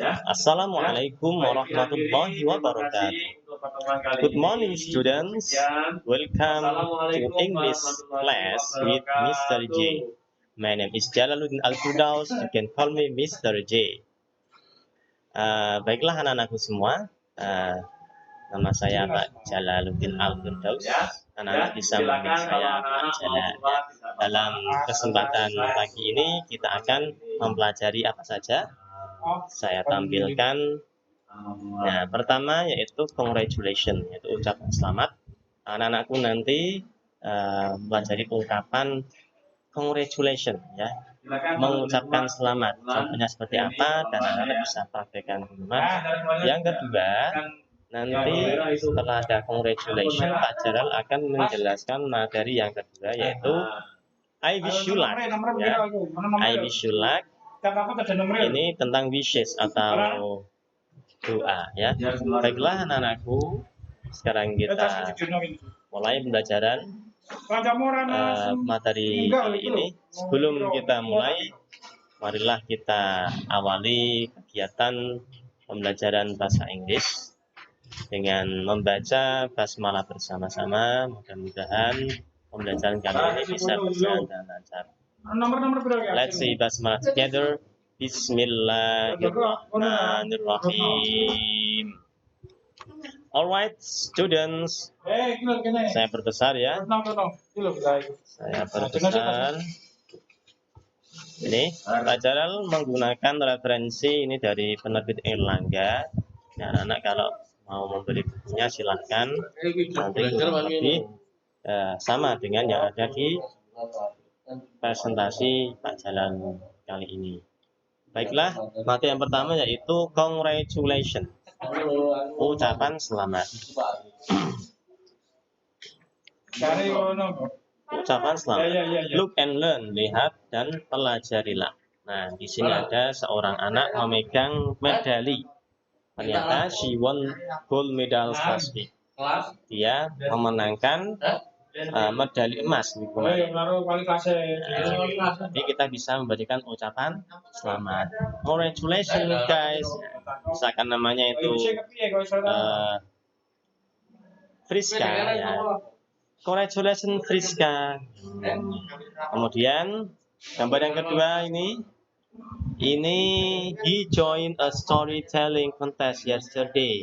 Assalamualaikum warahmatullahi wabarakatuh. Good morning, students. Welcome to English class with Mr. J. My name is Jalaluddin Al-Firdaus. You can call me Mr. J. Baiklah anak-anakku semua. Nama saya Pak Jalaluddin Al-Firdaus. Anak-anak bisa memanggil saya Pak Jala. Dalam kesempatan pagi ini kita akan mempelajari apa saja. Saya tampilkan. Nah, pertama yaitu congratulations, yaitu ucapan selamat. Anak-anakku nanti mempelajari ungkapan congratulations, ya, mengucapkan selamat. Contohnya seperti apa, dan anak-anak bisa praktekkan di rumah. Yang kedua, nanti setelah ada congratulations, Pak Jaral akan menjelaskan materi yang kedua, yaitu I wish you luck, ya. I wish you luck. Ini tentang wishes atau doa, ya. Baiklah anak-anakku, sekarang kita mulai pembelajaran materi kali ini. Sebelum kita mulai, marilah kita awali kegiatan pembelajaran bahasa Inggris dengan membaca basmalah bersama-sama. Mudah-mudahan pembelajaran kali ini bisa berjalan dengan lancar. Let's say basmalah together. Bismillahirrahmanirrahim. Alright, students. Saya perbesar, ya. Saya perbesar. Ini Pak Jaral menggunakan referensi ini dari penerbit Erlangga. Nah, anak kalau mau membeli bukunya silahkan. Nanti kurang lebih sama dengan yang ada di presentasi Pak Jaral kali ini. Baiklah, materi yang pertama yaitu congratulations, ucapan selamat. Ucapan selamat. Look and learn, lihat dan pelajarilah. Nah, di sini ada seorang anak memegang medali. Ternyata she won gold medal last week. Dia memenangkan medali emas di kemarin. Jadi kita bisa memberikan ucapan selamat. Congratulations guys. Misalkan namanya itu Friska, ya. Congratulations Friska. Kemudian gambar yang kedua ini he joined a storytelling contest yesterday.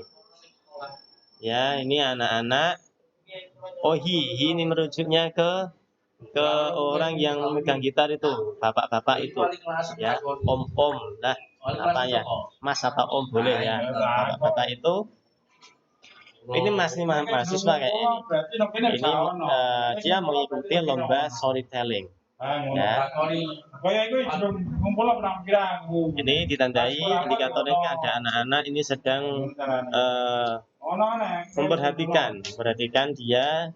Ya, ini anak-anak. Oh, he ini merujuknya ke orang yang memegang gitar itu, bapak-bapak itu, ya, om-om, nah, apa ya, mas atau om boleh, ya, bapak-bapak itu. Ini masih mahasiswa kayak ini. Ini dia mengikuti lomba storytelling, ya. Ini ditandai indikatornya ada anak-anak ini sedang memperhatikan dia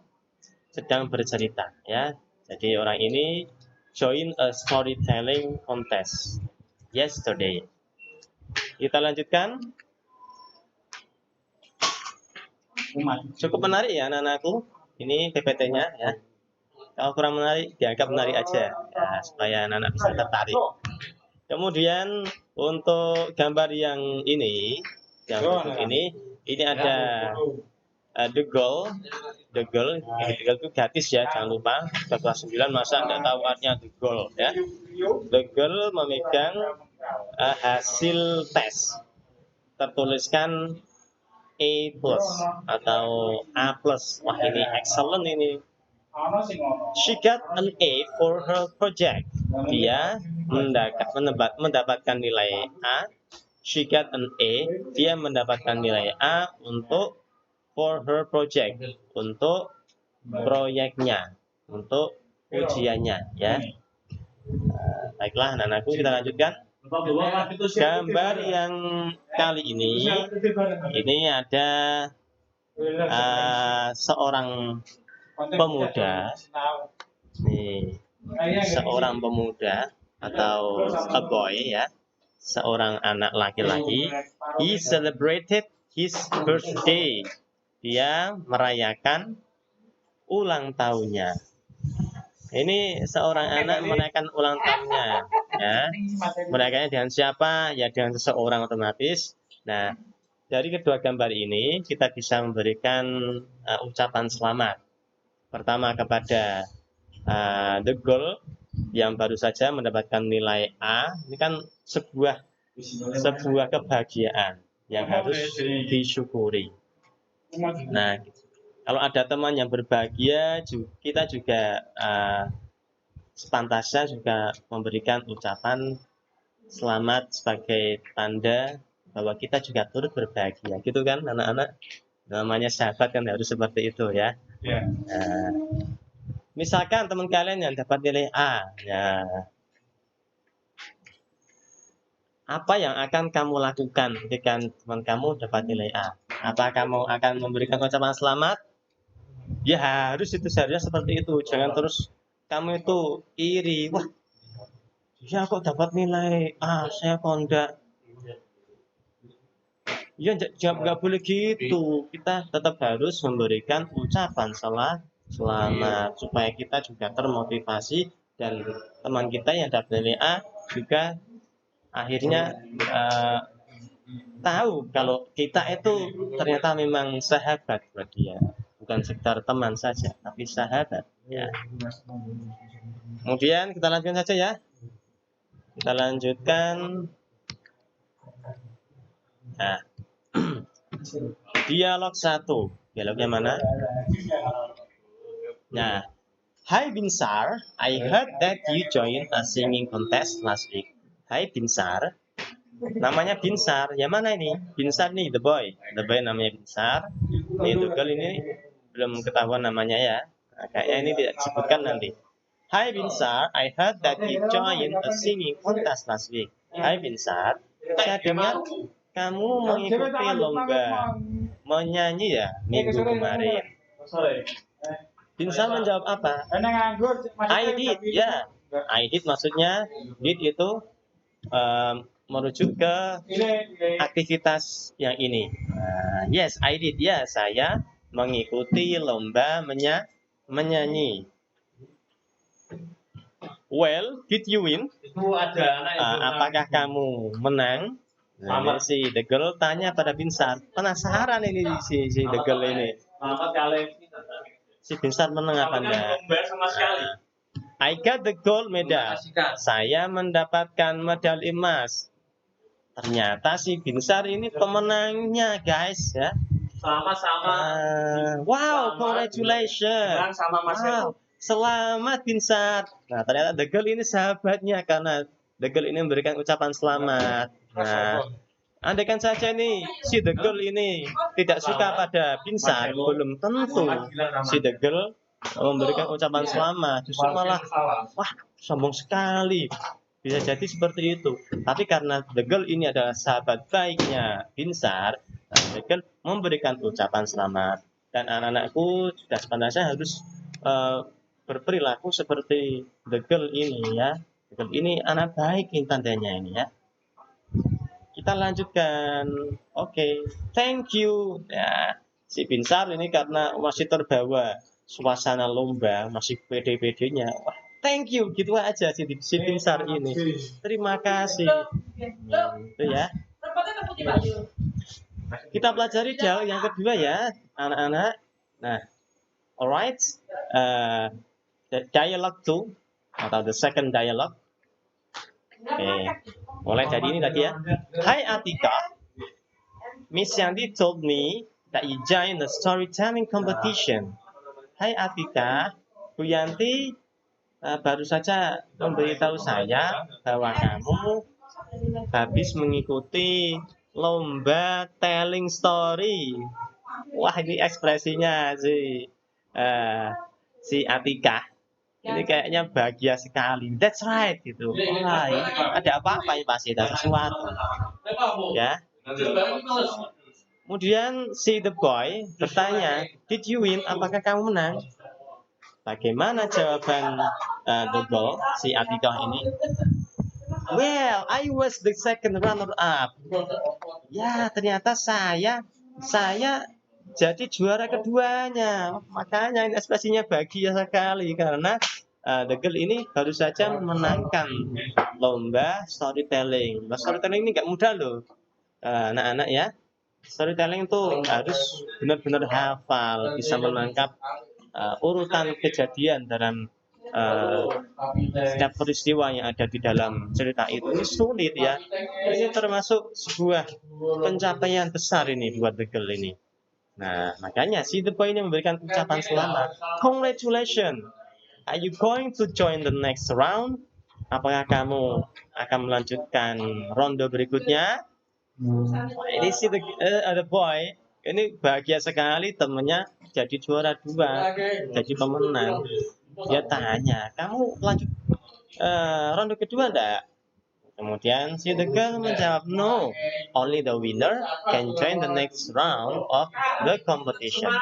sedang bercerita, ya. Jadi orang ini join a storytelling contest yesterday. Kita lanjutkan. Cukup menarik ya anak-anakku. Ini PPT-nya, ya. Kalau kurang menarik dianggap menarik aja, ya, supaya anak-anak bisa tertarik. Kemudian untuk gambar yang ini, ini ada the girl itu gratis, ya, jangan lupa. Kelas 9 masa Anda tahu artinya the girl, ya. The girl memegang hasil tes, tertuliskan A+ atau A+. Wah, ini excellent ini. She got an A for her project. Dia mendapatkan nilai A. She got an A. Dia mendapatkan nilai A untuk for her project, untuk proyeknya, untuk ujiannya, ya. Baiklah anak-anakku, kita lanjutkan. Gambar yang kali ini ada seorang pemuda, nih, seorang pemuda atau a boy, ya, seorang anak laki-laki. He celebrated his birthday. Dia merayakan ulang tahunnya. Ini seorang anak merayakan ulang tahunnya. Ya, merayakannya dengan siapa? Ya dengan seseorang otomatis. Nah, dari kedua gambar ini kita bisa memberikan ucapan selamat. Pertama kepada The Girl yang baru saja mendapatkan nilai A. Ini kan sebuah kebahagiaan yang harus disyukuri. Nah, kalau ada teman yang berbahagia, kita juga sepantasnya juga memberikan ucapan selamat sebagai tanda bahwa kita juga turut berbahagia, gitu kan anak-anak? Namanya sahabat kan harus seperti itu ya. Nah, misalkan teman kalian yang dapat nilai A, ya apa yang akan kamu lakukan ketika teman kamu dapat nilai A? Apa kamu akan memberikan ucapan selamat? Ya harus itu, seharusnya seperti itu. Jangan terus kamu itu iri. Wah, ya kok dapat nilai A, saya kok enggak. Ya nggak boleh gitu. Kita tetap harus memberikan ucapan selamat supaya kita juga termotivasi dan teman kita yang dapat nilai A juga akhirnya tahu kalau kita itu ternyata memang sahabat buat dia, bukan sekedar teman saja, tapi sahabat. Ya. Kemudian kita lanjutkan saja ya. Kita lanjutkan. Nah, dialog 1. Dialognya mana? Nah, Hi Binsar, I heard that you joined a singing contest last week. Hai Binsar, namanya Binsar. Yang mana ini? Binsar nih, the boy. The boy namanya Binsar. Ini the girl ini belum ketahuan namanya ya. Nah, kayaknya ini tidak disebutkan nanti. Hai Binsar, I heard that you joined a singing contest last week. Hai Binsar, saya dengar kamu mengikuti lomba menyanyi ya minggu kemarin. Binsar menjawab apa? I did, ya. I did maksudnya did itu merujuk ke aktivitas yang ini. Yes, I did, ya. Saya mengikuti lomba menyanyi. Well, did you win? Apakah kamu menang? Nah, si the girl tanya pada Binsar. Penasaran ini si the girl ini. Si Binsar menang apa enggak? I got the gold medal. Saya mendapatkan medali emas. Ternyata si Binsar ini pemenangnya, guys ya. Sama-sama. Wow, congratulations. Wow, selamat Binsar. Nah, ternyata the girl ini sahabatnya karena the girl ini memberikan ucapan selamat. Nah, andaikan saja nih si the girl ini tidak suka pada Binsar, belum tentu si the girl memberikan ucapan selamat, justru malah wah sombong sekali, bisa jadi seperti itu. Tapi karena the girl ini adalah sahabat baiknya Binsar, the girl memberikan ucapan selamat. Dan anak-anakku sudah sepantasnya harus berperilaku seperti the girl ini ya. The girl ini anak baik ini tandanya ini ya. Kita lanjutkan. Oke, thank you. Ya, si Binsar ini karena masih terbawa suasana lomba, masih pede-pedenya. Wah, thank you, gitu aja si Binsar ini. Terima kasih. Itu ya. Kita pelajari dialog yang kedua ya, anak-anak. Nah, alright. The dialogue 2 atau the second dialogue. Oke, mulai dari ini tadi ya. Hai Atika, Miss Yanti told me that you joined the storytelling competition. Hai Atika, Bu Yanti baru saja memberitahu saya bahwa kamu habis mengikuti lomba telling story. Wah, ini ekspresinya si Atika. Ini kayaknya bahagia sekali. That's right gitu. Wah, ini ada apa-apa ya, pasti ada sesuatu. Ya. Kemudian si the boy bertanya, did you win? Apakah kamu menang? Bagaimana jawaban the girl, si Atika ini? Well, I was the second runner up. Ya, ternyata saya jadi juara keduanya. Makanya ini ekspresinya bahagia sekali karena The Girl ini baru saja memenangkan lomba storytelling. Nah, storytelling ini nggak mudah loh, anak-anak ya. Storytelling itu harus benar-benar hafal, bisa menangkap urutan kejadian dalam setiap peristiwa yang ada di dalam cerita itu. Ini sulit ya. Ini termasuk sebuah pencapaian besar ini buat The Girl ini. Nah, makanya si The Boy ini memberikan ucapan selamat. Congratulations. Are you going to join the next round? Apakah kamu akan melanjutkan ronde berikutnya? Ini si The Boy ini bahagia sekali, temennya jadi juara 2, jadi pemenang. Dia tanya, kamu lanjut ronde kedua enggak? Kemudian si The Girl menjawab, no, only the winner can join the next round of the competition.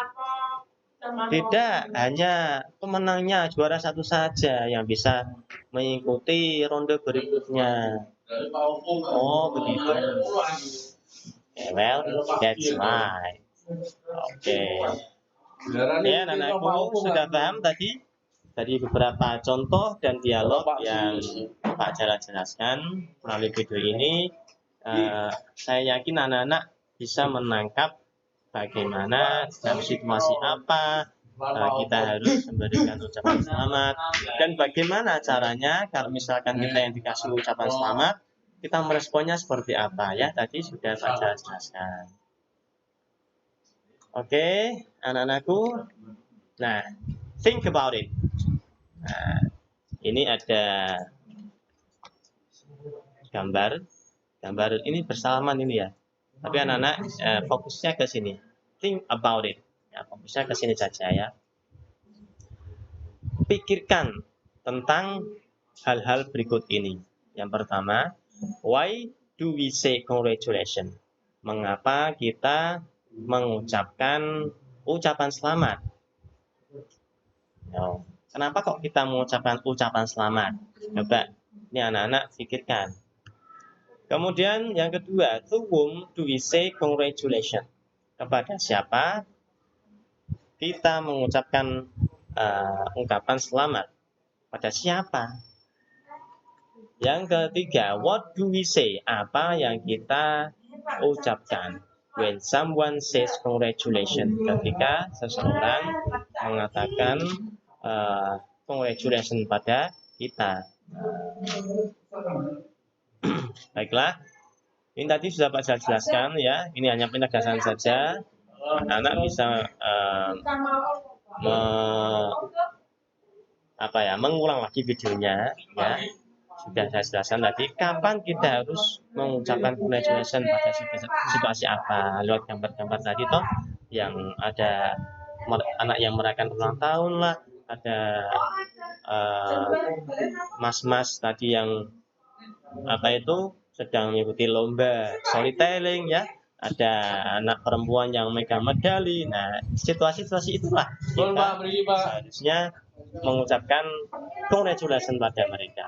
Tidak, hanya pemenangnya juara 1 saja yang bisa mengikuti ronde berikutnya. Oh, begitu. Well, that's right. Oke. Ya, anak-anakku sudah paham tadi dari beberapa contoh dan dialog yang Pak Jara jelaskan melalui video ini. Saya yakin anak-anak bisa menangkap bagaimana dalam situasi apa kita harus memberikan ucapan selamat, dan bagaimana caranya kalau misalkan kita yang dikasih ucapan selamat, kita meresponnya seperti apa ya. Tadi sudah Pak Jara jelaskan. Oke, anak-anakku. Nah, think about it. Nah, ini ada gambar ini bersalaman ini ya. Tapi anak-anak fokusnya ke sini. Think about it. Ya, fokusnya ke sini saja ya. Pikirkan tentang hal-hal berikut ini. Yang pertama, why do we say congratulations? Mengapa kita mengucapkan ucapan selamat? No. Kenapa kok kita mengucapkan ucapan selamat? Coba, ini anak-anak pikirkan. Kemudian yang kedua, to whom do we say congratulations? Kepada siapa kita mengucapkan ungkapan selamat? Pada siapa? Yang ketiga, what do we say? Apa yang kita ucapkan? When someone says congratulations, ketika seseorang mengatakan congratulations pada kita. Baiklah, ini tadi sudah Pak Jal jelaskan ya. Ini hanya penegasan saja. Anak bisa mengulang lagi videonya ya. Sudah saya jelaskan tadi kapan kita harus mengucapkan congratulations pada situasi apa. Lewat gambar-gambar tadi toh, yang ada anak yang merayakan ulang tahun lah, ada mas-mas tadi yang sedang mengikuti lomba storytelling ya, ada anak perempuan yang megang medali. Nah, situasi-situasi itulah kita seharusnya mengucapkan congratulations pada mereka.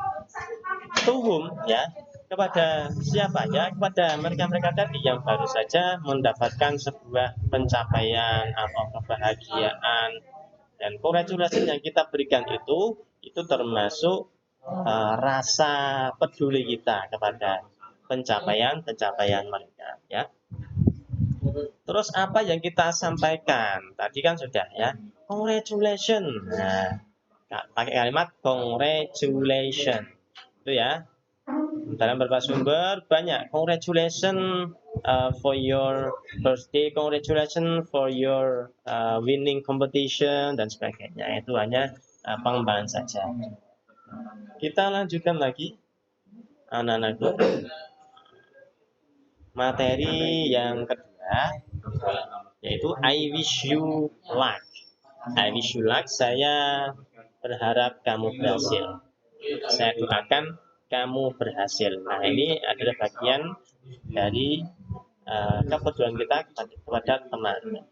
To whom ya, kepada siapa ya? Kepada mereka-mereka tadi yang baru saja mendapatkan sebuah pencapaian atau kebahagiaan. Dan congratulations yang kita berikan itu termasuk rasa peduli kita kepada pencapaian mereka ya. Terus apa yang kita sampaikan? Tadi kan sudah ya, congratulations. Nah, pakai kalimat congratulations itu ya. Dalam beberapa sumber banyak congratulations for your birthday, congratulations for your winning competition dan sebagainya. Itu hanya pengembangan saja. Kita lanjutkan lagi anak-anakku. Materi yang kedua yaitu I wish you luck. I wish you luck, saya berharap kamu berhasil. Saya doakan kamu berhasil. Nah, ini adalah bagian dari kepedulian kita kepada teman.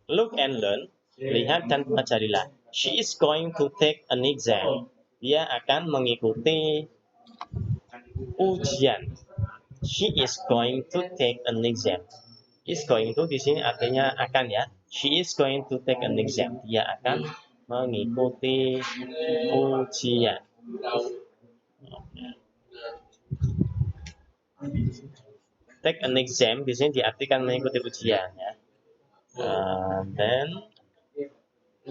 Look and learn, lihat dan pelajarilah. She is going to take an exam. Dia akan mengikuti ujian. She is going to take an exam. Is going to di sini artinya akan ya. She is going to take an exam. Dia akan mengikuti ujian. Take an exam di sini diartikan mengikuti ujian ya. Dan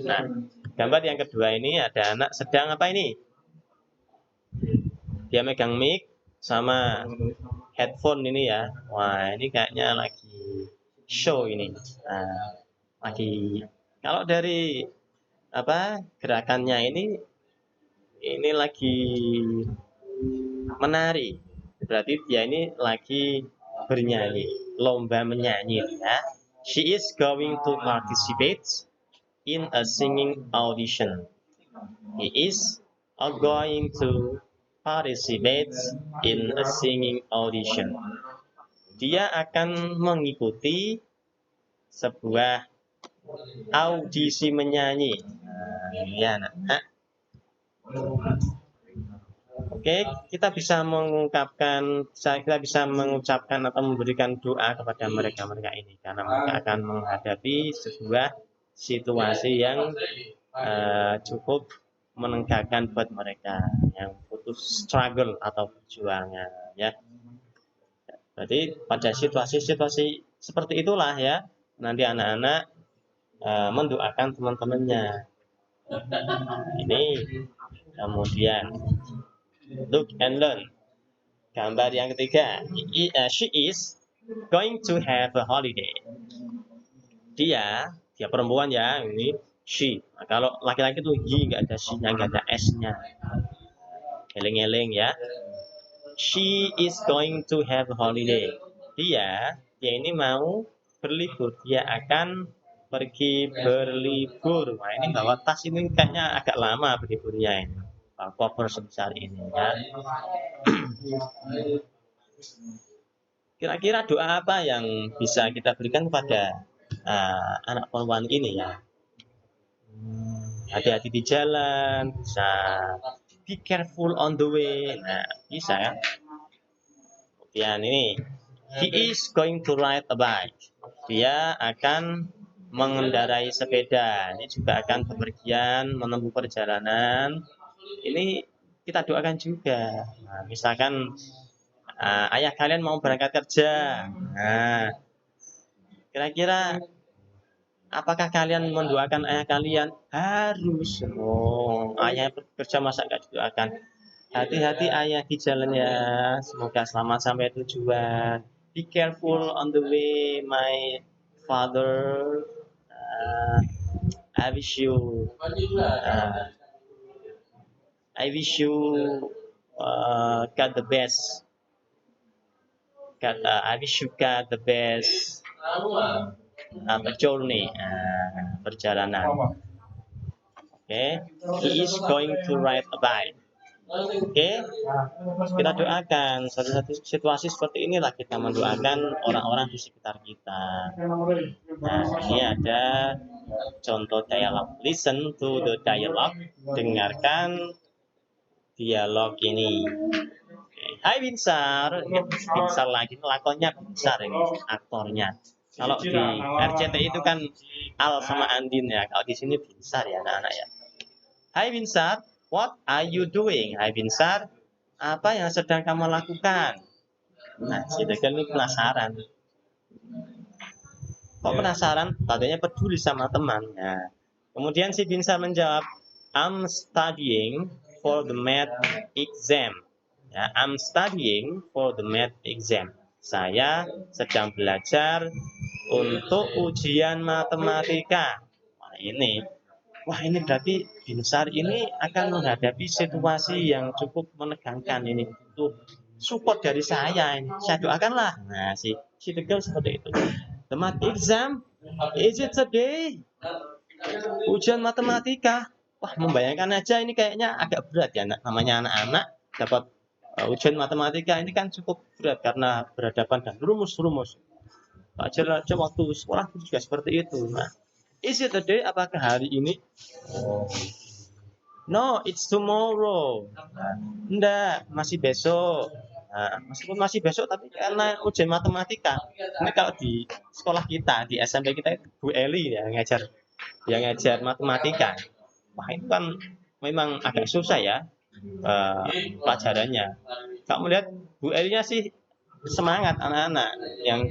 nah, gambar yang kedua ini ada anak sedang apa ini? Dia megang mic sama headphone ini ya. Wah, ini kayaknya lagi show ini. Nah, lagi kalau dari apa gerakannya ini lagi menari. Berarti dia ini lagi bernyanyi, lomba menyanyi ya. She is going to participate in a singing audition. He is going to participate in a singing audition. Dia akan mengikuti sebuah audisi menyanyi. Ya, nah. Oke, kita bisa mengucapkan atau memberikan doa kepada mereka ini karena mereka akan menghadapi sebuah situasi yang cukup menegangkan buat mereka, yang butuh struggle atau perjuangan ya. Berarti pada situasi-situasi seperti itulah ya nanti anak-anak mendoakan teman-temannya. Ini kemudian look and learn. Gambar yang ketiga, she is going to have a holiday. Dia perempuan ya, ini she. Nah, kalau laki-laki tuh he, nggak ada she-nya, nggak ada s-nya. Eling-eling ya. She is going to have a holiday. Dia ini mau berlibur. Dia akan pergi berlibur. Nah, ini bawa tas ini kayaknya agak lama berliburnya ini. Koper sebesar ini ya. Kira-kira doa apa yang bisa kita berikan kepada anak perempuan ini ya? Hati-hati di jalan, bisa be careful on the way. Nah, bisa ya. Kemudian ini, he is going to ride a bike. Dia akan mengendarai sepeda. Ini juga akan bepergian, menempuh perjalanan. Ini kita doakan juga. Nah, misalkan ayah kalian mau berangkat kerja. Nah, kira-kira apakah kalian mendoakan ayah kalian? Harus. Oh, ayah bekerja masa nggak didoakan? Hati-hati ayah di jalan ya. Semoga selamat sampai tujuan. Be careful on the way, my father. I wish you. I wish you got the best. I wish you got the best journey, perjalanan. Oke, he is going to ride a bike. Oke, kita doakan satu situasi seperti inilah kita mendoakan orang-orang di sekitar kita. Nah, ini ada contoh dialog. Listen to the dialogue. Dengarkan dialog ini. Hai Binsar, Binsar lagi lakonnya Binsar ini aktornya. Kalau di RCTI itu kan Al sama Andin ya. Kalau di sini Binsar ya anak-anak ya. Hai Binsar, what are you doing? Hai Binsar, apa yang sedang kamu lakukan? Nah, si Tegel ini penasaran. Kok penasaran? Tadinya peduli sama temannya. Kemudian si Binsar menjawab, I'm studying for the math exam. Ya, I'm studying for the math exam. Saya sedang belajar untuk ujian matematika. Wah ini berarti Binsar ini akan menghadapi situasi yang cukup menegangkan ini. Itu support dari saya ini. Saya doakanlah. Nah, si Tegel seperti itu. The math exam, is it today? Ujian matematika. Wah, membayangkan aja ini kayaknya agak berat ya, namanya anak-anak dapat ujian matematika ini kan cukup berat karena berhadapan dengan rumus-rumus. Wajar aja waktu sekolah juga seperti itu. Nah, is it today? Apakah hari ini? No, it's tomorrow. Enggak, masih besok. Nah, meskipun masih besok, tapi karena ujian matematika. Ini kalau di sekolah kita, di SMP kita itu Bu Eli ya, yang ngajar matematika. Wah, itu kan memang agak susah ya pelajarannya. Kamu lihat Bu Elinya sih semangat anak-anak yang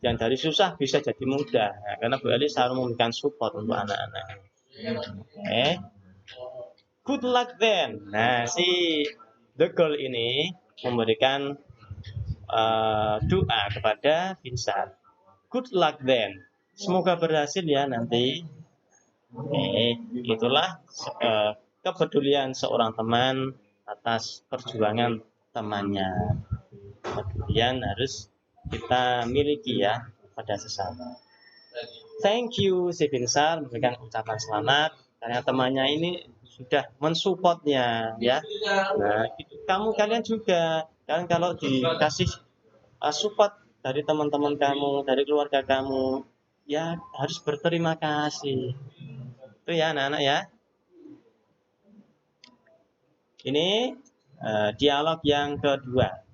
dari susah bisa jadi mudah, ya, karena Bu Eli selalu memberikan support untuk anak-anak. Oke, good luck then. Nah, si the girl ini memberikan doa kepada Vincent. Good luck then. Semoga berhasil ya nanti. Oke, itulah kepedulian seorang teman atas perjuangan temannya. Kemudian harus kita miliki ya pada sesama. Thank you si Binsar memberikan ucapan selamat karena temannya ini sudah mensupportnya ya. Nah, kalian juga kan kalau dikasih support dari teman-teman kamu, dari keluarga kamu, ya harus berterima kasih. Itu ya anak-anak ya. Ini dialog yang kedua.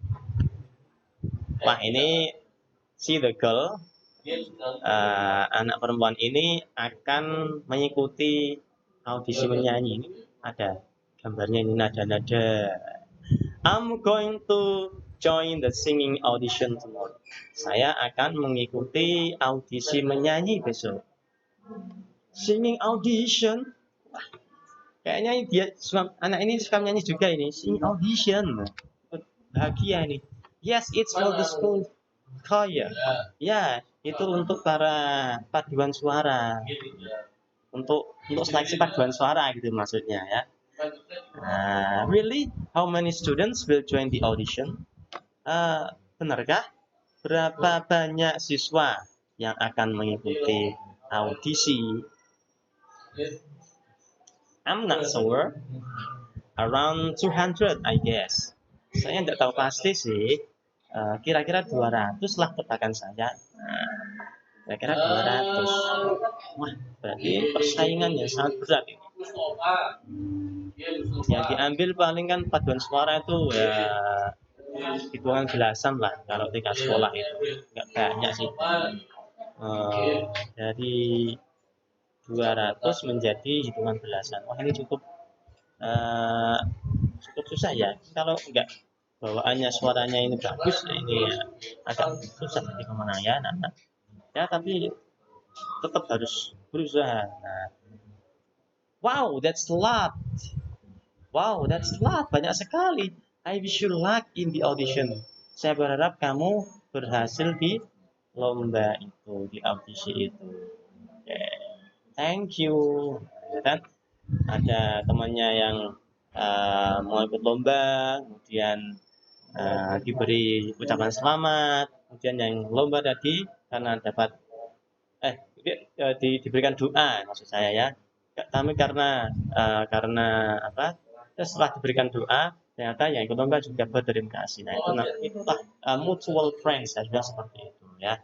Wah, ini si the girl, anak perempuan ini akan mengikuti audisi menyanyi. Ini ada gambarnya, ini nada-nada. I'm going to join the singing audition tomorrow. Saya akan mengikuti audisi menyanyi besok. Singing audition? Wah, kayaknya dia anak ini suka menyanyi juga ini. Singing audition. Bahagia ini. Yes, it's for the school choir. Ya, itu untuk para paduan suara. Untuk seleksi paduan suara gitu maksudnya ya. Really? How many students will join the audition? Benarkah? Berapa banyak siswa yang akan mengikuti audisi? I'm not sure. Around 200, I guess. Saya tidak tahu pasti sih. Kira-kira 200 lah tebakan saya. Kira-kira 200. Wah, berarti persaingannya sangat berat ini. Yang diambil paling kan paduan suara itu ya hitungan belasan lah kalau tingkat sekolah itu nggak banyak sih. Dari 200 menjadi hitungan belasan. Wah, ini cukup susah ya. Kalau nggak bawaannya suaranya ini bagus, ini ya, agak susah jadi pemenang ya anak-anak. Ya, tapi tetap harus berusaha. Nah, wow, that's a lot. Wow, that's a lot. Banyak sekali. I wish you luck in the audition. Saya berharap kamu berhasil di lomba itu, di audisi itu. Okay. Thank you. Dan ada temannya yang mau ikut lomba, kemudian diberi ucapan selamat, kemudian yang lomba tadi karena dapat diberikan doa maksud saya ya. Kami karena apa? Setelah diberikan doa, ternyata yang ikut lomba juga berterima kasih. Nah, itulah mutual friends, saya bilang seperti itu ya.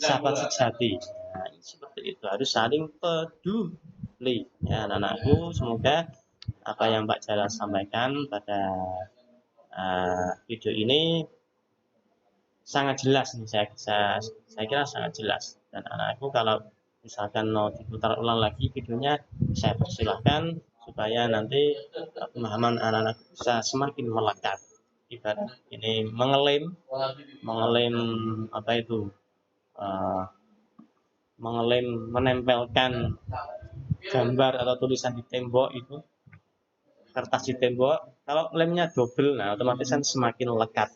Sahabat sejati. Nah, seperti itu harus saling peduli. Ya, anak-anakku, semoga apa yang Pak Jara sampaikan pada video ini sangat jelas nih, saya kira sangat jelas. Dan anakku kalau misalkan mau diputar ulang lagi videonya, saya persilahkan supaya nanti pemahaman anak-anak bisa semakin melekat. Ibarat ini mengelem apa itu, menempelkan gambar atau tulisan di tembok itu, kertas di tembok, kalau lemnya double, nah otomatis kan semakin lekat,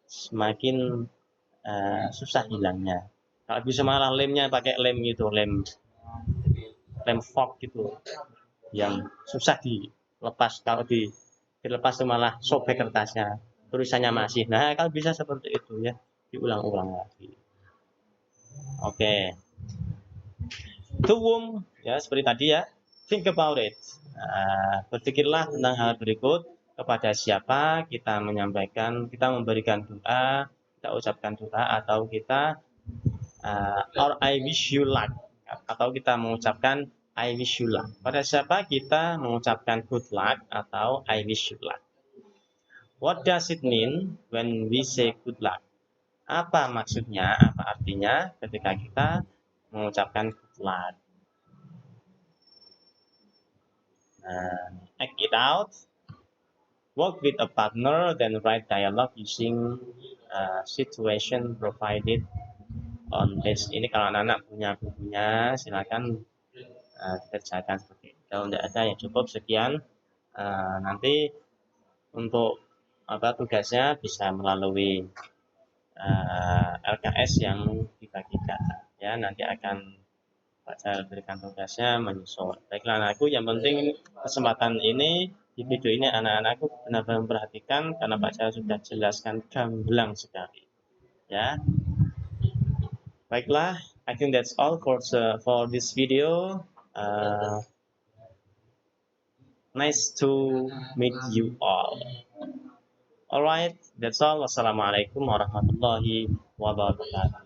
semakin susah hilangnya. Kalau bisa malah lemnya pakai lem gitu, lem fog gitu, yang susah dilepas. Kalau dilepas itu malah sobek kertasnya, tulisannya masih. Nah, kalau bisa seperti itu ya, diulang-ulang lagi. Oke. To whom, ya seperti tadi ya, think about it. Berpikirlah tentang hal berikut, kepada siapa kita memberikan doa, kita ucapkan doa, atau kita or I wish you luck, atau kita mengucapkan I wish you luck. Pada siapa kita mengucapkan good luck atau I wish you luck? What does it mean when we say good luck? Apa maksudnya, apa artinya ketika kita mengucapkan good luck? Act it out, work with a partner, then write dialogue using situation provided on page. Ini kalau anak-anak punya bukunya, silakan kerjakan seperti itu. Kalau tidak ada ya cukup sekian. Nanti untuk tugasnya bisa melalui LKS yang dibagikan ya, nanti akan Pak Cal berikan tugasnya menyusul. Baiklah anakku, yang penting kesempatan ini di video ini anak-anakku benar-benar memperhatikan karena Pak Cal sudah jelaskan gamblang sekali ya. Baiklah, I think that's all for this video. Nice to meet you all. Alright, that's all. Wassalamualaikum warahmatullahi wabarakatuh.